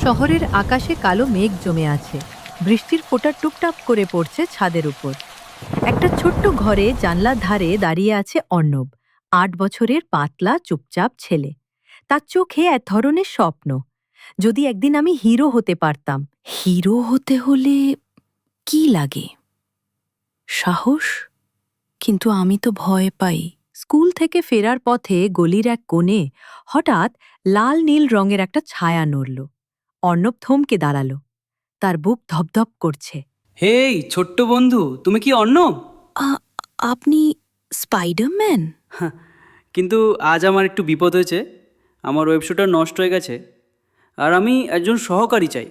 শহরের আকাশে কালো মেঘ জমে আছে। বৃষ্টির ফোঁটা টুপটাপ করে পড়ছে ছাদের উপর। একটা ছোট্ট ঘরে জানলার ধারে দাঁড়িয়ে আছে অর্ণব, ৮ বছরের পাতলা চুপচাপ ছেলে। তার চোখে এক ধরনের স্বপ্ন, যদি একদিন আমি হিরো হতে পারতাম। হিরো হতে হলে কি লাগে? সাহস। কিন্তু আমি তো ভয় পাই। স্কুল থেকে ফেরার পথে গলির এক কোণে হঠাৎ লাল নীল রঙের একটা ছায়া নড়ল। অর্ণব থমকে দাঁড়াল, তার বুক ধপধপ করছে। হেই ছোট্ট বন্ধু, তুমি কি অর্ণব? আপনি স্পাইডারম্যান? কিন্তু আজ আমার একটু বিপদ হয়েছে। আমার ওয়েবশোটা নষ্ট হয়ে গেছে, আর আমি একজন সহকারী চাই।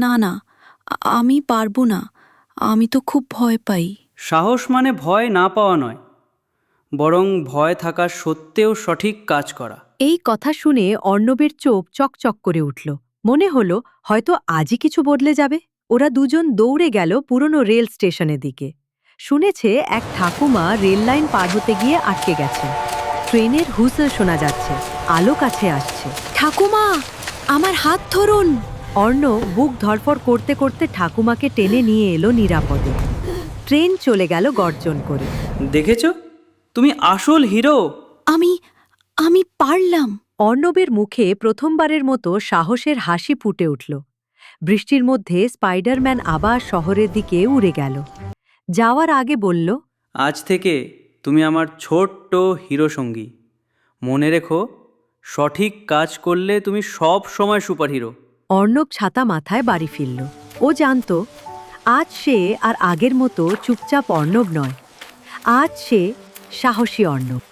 না না, আমি পারবো না। আমি তো খুব ভয় পাই। সাহস মানে ভয় না পাওয়া নয়, বরং ভয় থাকা সত্ত্বেও সঠিক কাজ করা। এই কথা শুনে অর্ণবের চোখ চকচক করে উঠল। মনে হলো হয়তো আজই কিছু বদলে যাবে। ওরা দুজন দৌড়ে গেল পুরনো রেল স্টেশনের দিকে। শুনেছে এক ঠাকুমা রেল লাইন পার হতে গিয়ে আটকে গেছে। ট্রেনের হুইসেল শোনা যাচ্ছে, আলো কাছে আসছে। ঠাকুমা, আমার হাত ধরুন। অর্ণব বুক ধড়ফড় করতে করতে ঠাকুমাকে টেনে নিয়ে এলো নিরাপদে। ট্রেন চলে গেল গর্জন করে। দেখেছো, তুমি আসল হিরো। আমি পারলাম। অর্ণবের মুখে প্রথমবারের মতো সাহসের হাসি ফুটে উঠল। বৃষ্টির মধ্যে স্পাইডারম্যান আবার শহরের দিকে উড়ে গেল। যাওয়ার আগে বলল, আজ থেকে তুমি আমার ছোট্ট হিরো সঙ্গী। মনে রেখো, সঠিক কাজ করলে তুমি সব সময় সুপারহিরো। অর্ণব ছাতা মাথায় বাড়ি ফিরল। ও জানত আজ সে আর আগের মতো চুপচাপ অর্ণব নয়, আজ সে সাহসী অর্ণব।